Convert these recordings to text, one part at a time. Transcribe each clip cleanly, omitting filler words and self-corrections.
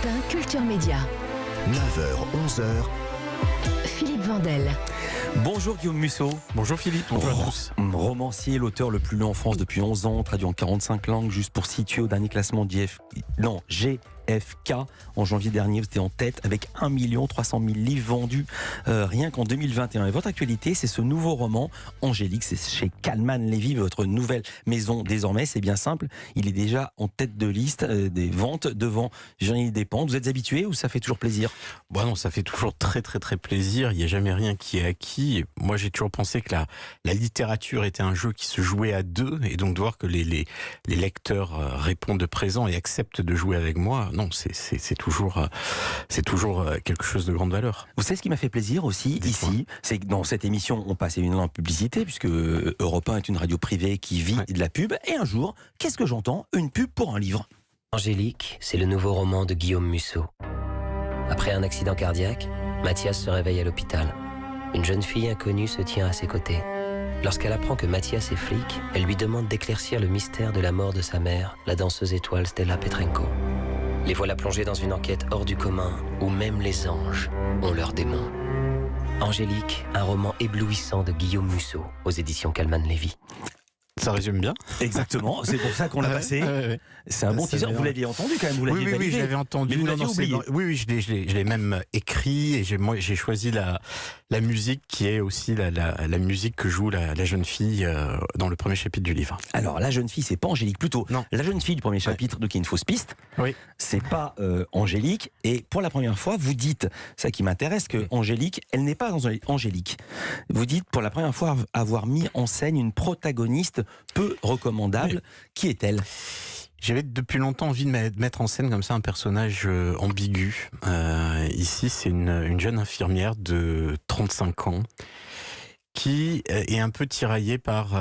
matin, Culture Média. 9h, 11h. Philippe Vandel. Bonjour Guillaume Musso. Bonjour Philippe, bonjour à tous. Romancier, l'auteur le plus lu en France depuis 11 ans, traduit en 45 langues, juste pour situer au dernier classement GFK. En janvier dernier, vous étiez en tête avec 1 300 000 livres vendus rien qu'en 2021. Et votre actualité, c'est ce nouveau roman, Angélique. C'est chez Calman Levy, votre nouvelle maison désormais. C'est bien simple, il est déjà en tête de liste des ventes devant Virginie Despentes. Vous êtes habitué ou ça fait toujours plaisir? Bon non, ça fait toujours très plaisir. Il n'y a jamais rien qui est acquis. Moi, j'ai toujours pensé que la littérature était un jeu qui se jouait à deux, et donc de voir que les lecteurs répondent présent et acceptent de jouer avec moi, non, c'est toujours quelque chose de grande valeur. Vous savez ce qui m'a fait plaisir aussi ici, c'est que dans cette émission, on passe évidemment en publicité, puisque Europe 1 est une radio privée qui vit de la pub. Et un jour, qu'est-ce que j'entends? Une pub pour un livre. Angélique, c'est le nouveau roman de Guillaume Musso. Après un accident cardiaque, Mathias se réveille à l'hôpital. Une jeune fille inconnue se tient à ses côtés. Lorsqu'elle apprend que Mathias est flic, elle lui demande d'éclaircir le mystère de la mort de sa mère, la danseuse étoile Stella Petrenko. Les voilà plongés dans une enquête hors du commun, où même les anges ont leurs démons. Angélique, un roman éblouissant de Guillaume Musso, aux éditions Calman Levy. Ça résume bien. Exactement, c'est pour ça qu'on l'a passé. C'est un bon teaser. Vous l'aviez entendu quand même, vous l'aviez validé. Oui, je l'avais entendu. Mais vous l'aviez oublié. Oui, je l'ai même écrit, et j'ai choisi la musique qui est aussi la musique que joue la jeune fille dans le premier chapitre du livre. Alors, la jeune fille, c'est pas Angélique, plutôt. Non. La jeune fille du premier chapitre, donc il y a une fausse piste. Oui. C'est pas Angélique. Et pour la première fois, vous dites, ça qui m'intéresse, que Angélique, elle n'est pas Angélique. Vous dites, pour la première fois, avoir mis en scène une protagoniste peu recommandable. Qui est-elle? J'avais depuis longtemps envie de mettre en scène comme ça un personnage ambigu. Ici, c'est une jeune infirmière de 35 ans qui est un peu tiraillée par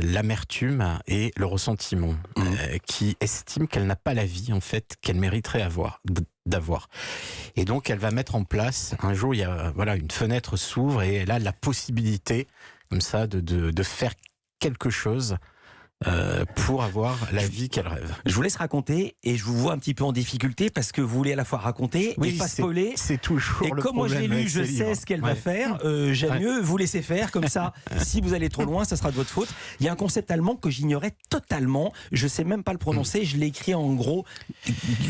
l'amertume et le ressentiment, qui estime qu'elle n'a pas la vie en fait qu'elle mériterait d'avoir. Et donc elle va mettre en place, un jour il y a une fenêtre s'ouvre et elle a la possibilité comme ça de faire quelque chose pour avoir la vie qu'elle rêve. Je vous laisse raconter, et je vous vois un petit peu en difficulté parce que vous voulez à la fois raconter et pas spoiler. C'est toujours et le comme moi je l'ai problème lu, je sais ce qu'elle va faire. J'aime mieux vous laisser faire comme ça. Si vous allez trop loin, ça sera de votre faute. Il y a un concept allemand que j'ignorais totalement. Je sais même pas le prononcer. Je l'ai écrit en gros.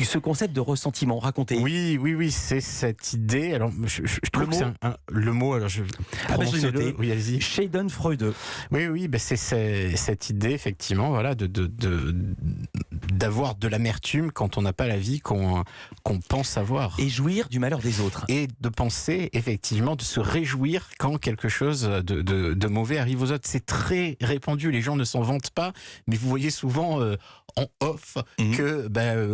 Ce concept de ressentiment. Racontez. Oui, c'est cette idée. Alors, je trouve que c'est le mot. Alors, je l'ai noté. Oui, allez-y. Schadenfreude. Oui, c'est cette idée, effectivement, d'avoir de l'amertume quand on n'a pas la vie qu'on pense avoir. Et jouir du malheur des autres. Et de penser, effectivement, de se réjouir quand quelque chose de mauvais arrive aux autres. C'est très répandu, les gens ne s'en vantent pas, mais vous voyez souvent en off que,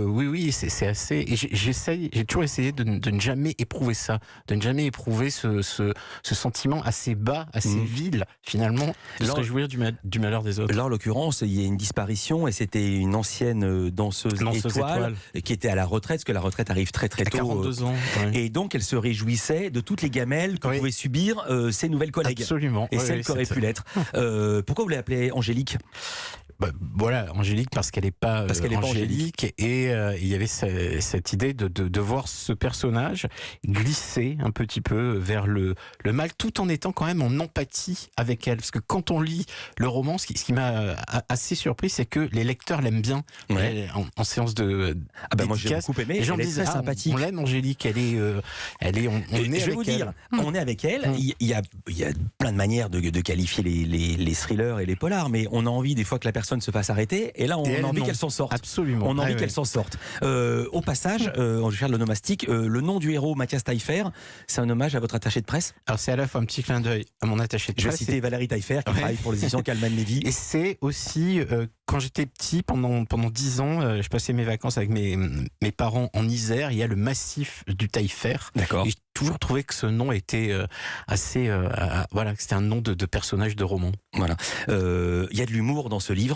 oui, c'est assez... Et j'ai toujours essayé de ne jamais éprouver ça, de ne jamais éprouver ce sentiment assez bas, assez vil, finalement, de se réjouir du malheur des autres. Là, en l'occurrence, il y a une disparition, et c'était une ancienne danseuse étoile qui était à la retraite, parce que la retraite arrive très tôt. 42 ans. Et donc, elle se réjouissait de toutes les gamelles que pouvaient subir ses nouvelles collègues. Absolument. Et celles qui auraient pu l'être. Pourquoi vous l'avez Angélique? Angélique parce qu'elle n'est pas Angélique. Et il y avait cette idée de voir ce personnage glisser un petit peu vers le mal, tout en étant quand même en empathie avec elle. Parce que quand on lit le roman, ce qui m'a assez surpris, c'est que les lecteurs l'aiment bien. En séance de moi j'ai beaucoup aimé. Les gens elle est disent très sympathique. On l'aime, Angélique. On est avec elle. Il y a plein de manières de qualifier les thrillers et les polars, mais on a envie des fois que la personne se fasse arrêter, et là on a envie qu'elle s'en sorte. Absolument. On a envie qu'elle s'en sorte. Au passage, je vais faire le nomastique, le nom du héros, Mathias Taillefer, c'est un hommage à votre attaché de presse? Alors c'est à la fois un petit clin d'œil à mon attaché de presse. Je vais citer Valérie Taillefer, qui travaille pour les éditions Calman Levy. Et c'est aussi, quand j'étais petit, pendant 10 ans, je passais mes vacances avec mes parents en Isère. Il y a le massif du Taillefer. D'accord. Et j'ai toujours trouvé que ce nom était assez... que c'était un nom de personnage de roman. Voilà. Il y a de l'humour dans ce livre.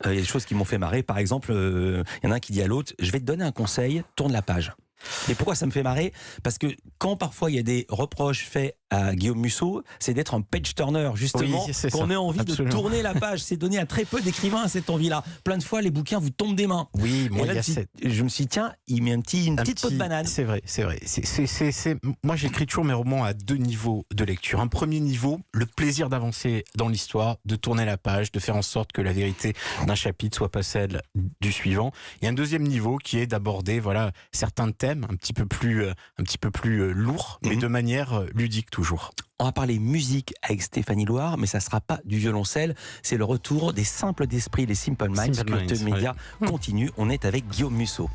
Il y a des choses qui m'ont fait marrer. Par exemple, il y en a un qui dit à l'autre, je vais te donner un conseil, tourne la page. Et pourquoi ça me fait marrer? Parce que quand parfois il y a des reproches faits à Guillaume Musso, c'est d'être un page-turner, justement, Oui, c'est qu'on ça, ait envie absolument. de tourner la page. C'est donné à très peu d'écrivains cette envie-là. Plein de fois, les bouquins vous tombent des mains. Oui, moi, Et là, il y a cette... je me suis dit, tiens, il met une petite peau de banane. C'est vrai, c'est vrai. Moi, j'écris toujours mes romans à 2 niveaux de lecture. Un premier niveau, le plaisir d'avancer dans l'histoire, de tourner la page, de faire en sorte que la vérité d'un chapitre soit pas celle du suivant. Et un deuxième niveau qui est d'aborder, voilà, certains thèmes un petit peu plus lourds, mais de manière ludique toujours. On va parler musique avec Stéphanie Loire, mais ça ne sera pas du violoncelle. C'est le retour des simples d'esprit, les Simple Minds. Simple Minds, Culture Média continue. On est avec Guillaume Musso.